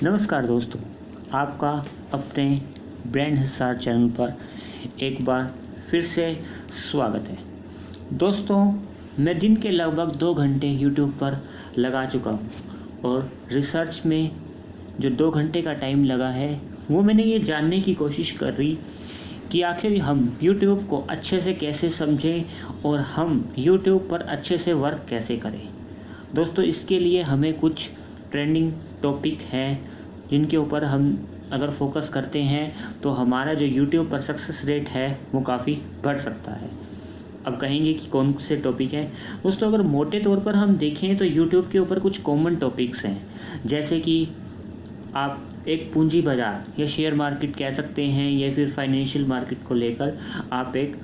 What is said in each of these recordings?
नमस्कार दोस्तों, आपका अपने ब्रांड हिसार चैनल पर एक बार फिर से स्वागत है। दोस्तों, मैं दिन के लगभग 2 घंटे यूट्यूब पर लगा चुका हूँ और रिसर्च में जो 2 घंटे का टाइम लगा है वो मैंने ये जानने की कोशिश कर रही कि आखिर हम यूट्यूब को अच्छे से कैसे समझें और हम यूट्यूब पर अच्छे से वर्क कैसे करें। दोस्तों, इसके लिए हमें कुछ ट्रेंडिंग टॉपिक हैं जिनके ऊपर हम अगर फोकस करते हैं तो हमारा जो यूट्यूब पर सक्सेस रेट है वो काफ़ी बढ़ सकता है। अब कहेंगे कि कौन से टॉपिक हैं। दोस्तों, अगर मोटे तौर पर हम देखें तो यूट्यूब के ऊपर कुछ कॉमन टॉपिक्स हैं, जैसे कि आप एक पूंजी बाज़ार या शेयर मार्केट कह सकते हैं या फिर फाइनेंशियल मार्केट को लेकर आप एक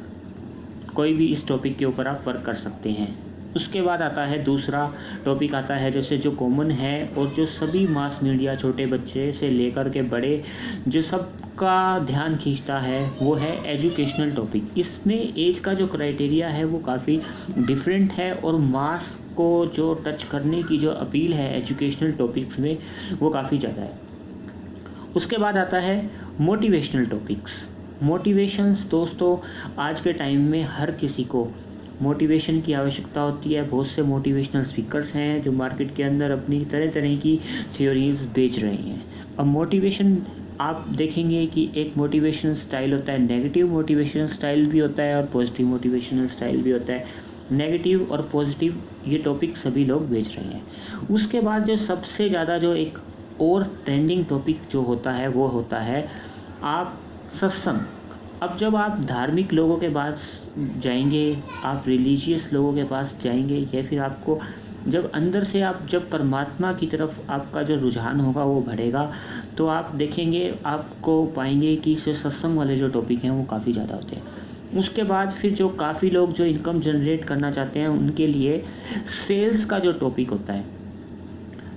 कोई भी इस टॉपिक के ऊपर आप वर्क कर सकते हैं। उसके बाद आता है दूसरा टॉपिक आता है जैसे जो कॉमन है और जो सभी मास मीडिया छोटे बच्चे से लेकर के बड़े जो सबका ध्यान खींचता है वो है एजुकेशनल टॉपिक। इसमें एज का जो क्राइटेरिया है वो काफ़ी डिफरेंट है और मास को जो टच करने की जो अपील है एजुकेशनल टॉपिक्स में वो काफ़ी ज़्यादा है। उसके बाद आता है मोटिवेशनल टॉपिक्स। मोटिवेशंस दोस्तों, आज के टाइम में हर किसी को मोटिवेशन की आवश्यकता होती है। बहुत से मोटिवेशनल स्पीकर्स हैं जो मार्केट के अंदर अपनी तरह तरह की थ्योरीज बेच रहे हैं। अब मोटिवेशन आप देखेंगे कि एक मोटिवेशन स्टाइल होता है, नेगेटिव मोटिवेशन स्टाइल भी होता है और पॉजिटिव मोटिवेशनल स्टाइल भी होता है। नेगेटिव और पॉजिटिव ये टॉपिक सभी लोग बेच रहे हैं। उसके बाद जो सबसे ज़्यादा जो एक और ट्रेंडिंग टॉपिक जो होता है वो होता है आप सत्संग। अब जब आप धार्मिक लोगों के पास जाएंगे, आप रिलीजियस लोगों के पास जाएंगे या फिर आपको जब अंदर से आप जब परमात्मा की तरफ आपका जो रुझान होगा वो बढ़ेगा तो आप देखेंगे, आपको पाएंगे कि जो सत्संग वाले जो टॉपिक हैं वो काफ़ी ज़्यादा होते हैं। उसके बाद फिर जो काफ़ी लोग जो इनकम जनरेट करना चाहते हैं उनके लिए सेल्स का जो टॉपिक होता है,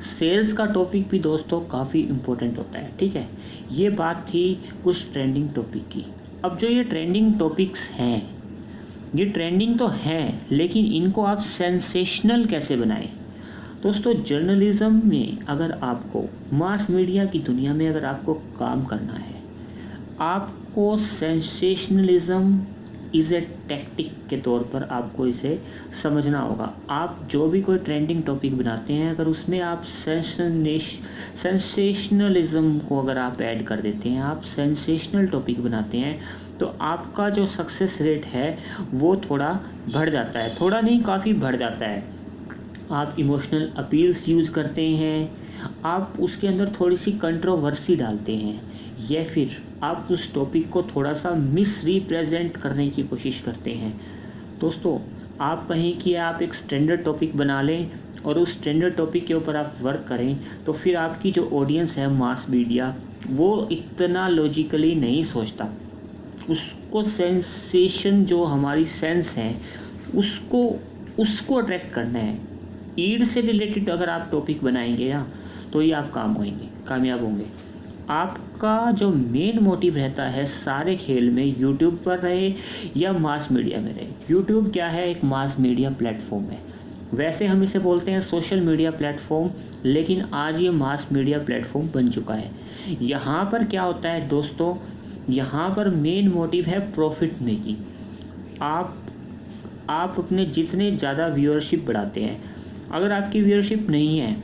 सेल्स का टॉपिक भी दोस्तों काफ़ी इम्पोर्टेंट होता है। ठीक है, ये बात थी कुछ ट्रेंडिंग टॉपिक की। अब जो ये ट्रेंडिंग टॉपिक्स हैं, ये ट्रेंडिंग तो हैं लेकिन इनको आप सेंसेशनल कैसे बनाएं। दोस्तों, जर्नलिज्म में अगर आपको मास मीडिया की दुनिया में अगर आपको काम करना है, आपको सेंसेशनलिज्म इज़ ए टैक्टिक के तौर पर आपको इसे समझना होगा। आप जो भी कोई ट्रेंडिंग टॉपिक बनाते हैं अगर उसमें आप सेंसेशनलिज्म को अगर आप ऐड कर देते हैं, आप सेंसेशनल टॉपिक बनाते हैं तो आपका जो सक्सेस रेट है वो थोड़ा बढ़ जाता है। थोड़ा नहीं, काफ़ी बढ़ जाता है। आप इमोशनल अपील्स यूज़ करते हैं, आप उसके अंदर थोड़ी सी कंट्रोवर्सी डालते हैं या फिर आप उस टॉपिक को थोड़ा सा मिस रिप्रेजेंट करने की कोशिश करते हैं। दोस्तों, आप कहें कि आप एक स्टैंडर्ड टॉपिक बना लें और उस स्टैंडर्ड टॉपिक के ऊपर आप वर्क करें तो फिर आपकी जो ऑडियंस है मास मीडिया वो इतना लॉजिकली नहीं सोचता। उसको सेंसेशन जो हमारी सेंस है उसको अट्रैक्ट करना है। ईड से रिलेटेड अगर आप टॉपिक बनाएंगे ना तो ही आप कामयाब होंगे। आपका जो मेन मोटिव रहता है सारे खेल में, यूट्यूब पर रहे या मास मीडिया में रहे। यूट्यूब क्या है? एक मास मीडिया प्लेटफॉर्म है। वैसे हम इसे बोलते हैं सोशल मीडिया प्लेटफॉर्म, लेकिन आज ये मास मीडिया प्लेटफॉर्म बन चुका है। यहाँ पर क्या होता है दोस्तों, यहाँ पर मेन मोटिव है प्रॉफिट मेकिंग। आप अपने जितने ज़्यादा व्यूअरशिप बढ़ाते हैं, अगर आपकी व्यूअरशिप नहीं है,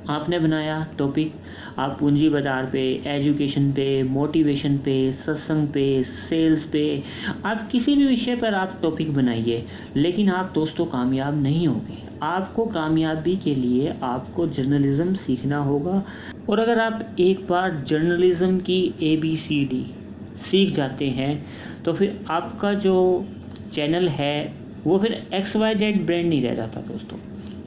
आपने बनाया टॉपिक, आप पूंजी बाज़ार पे, एजुकेशन पे, मोटिवेशन पे, सत्संग पे, सेल्स पे, आप किसी भी विषय पर आप टॉपिक बनाइए, लेकिन आप दोस्तों कामयाब नहीं होंगे। आपको कामयाबी के लिए आपको जर्नलिज्म सीखना होगा और अगर आप एक बार जर्नलिज्म की ABCD सीख जाते हैं तो फिर आपका जो चैनल है वो फिर XYZ ब्रांड नहीं रह जाता दोस्तों।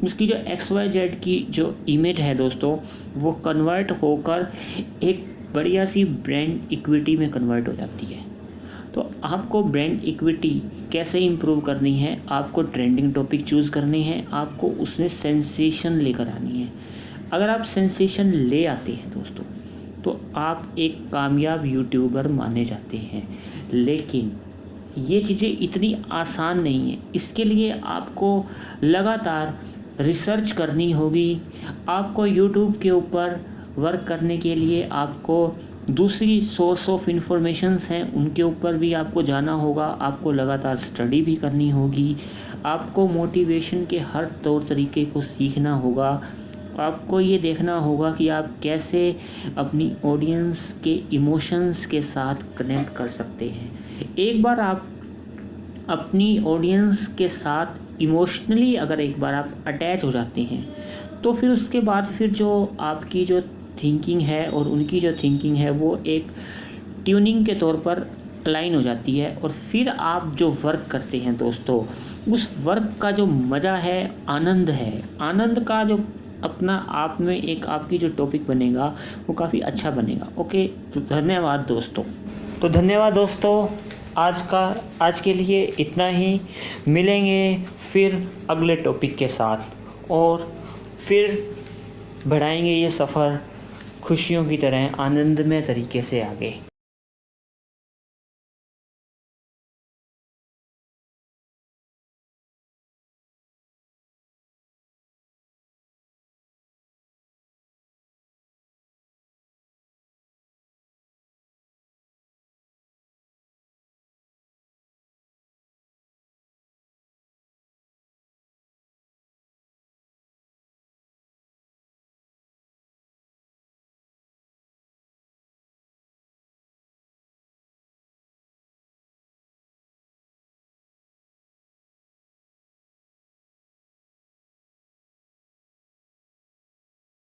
उसकी जो XYZ की जो इमेज है दोस्तों वो कन्वर्ट होकर एक बढ़िया सी ब्रांड इक्विटी में कन्वर्ट हो जाती है। तो आपको ब्रांड इक्विटी कैसे इंप्रूव करनी है? आपको ट्रेंडिंग टॉपिक चूज़ करने हैं, आपको उसमें सेंसेशन लेकर आनी है। अगर आप सेंसेशन ले आते हैं दोस्तों तो आप एक कामयाब यूट्यूबर माने जाते हैं। लेकिन ये चीज़ें इतनी आसान नहीं है। इसके लिए आपको लगातार रिसर्च करनी होगी। आपको यूट्यूब के ऊपर वर्क करने के लिए आपको दूसरी सोर्स ऑफ इंफॉर्मेशंस हैं उनके ऊपर भी आपको जाना होगा, आपको लगातार स्टडी भी करनी होगी, आपको मोटिवेशन के हर तौर तरीके को सीखना होगा, आपको ये देखना होगा कि आप कैसे अपनी ऑडियंस के इमोशंस के साथ कनेक्ट कर सकते हैं। एक बार आप अपनी ऑडियंस के साथ इमोशनली अगर एक बार आप अटैच हो जाते हैं तो फिर उसके बाद फिर जो आपकी जो थिंकिंग है और उनकी जो थिंकिंग है वो एक ट्यूनिंग के तौर पर अलाइन हो जाती है, और फिर आप जो वर्क करते हैं दोस्तों, उस वर्क का जो मज़ा है, आनंद का जो अपना आप में एक आपकी जो टॉपिक बनेगा वो काफ़ी अच्छा बनेगा। ओके, तो धन्यवाद दोस्तों। आज के लिए इतना ही। मिलेंगे फिर अगले टॉपिक के साथ और फिर बढ़ाएंगे ये सफ़र खुशियों की तरह आनंदमय तरीके से आगे।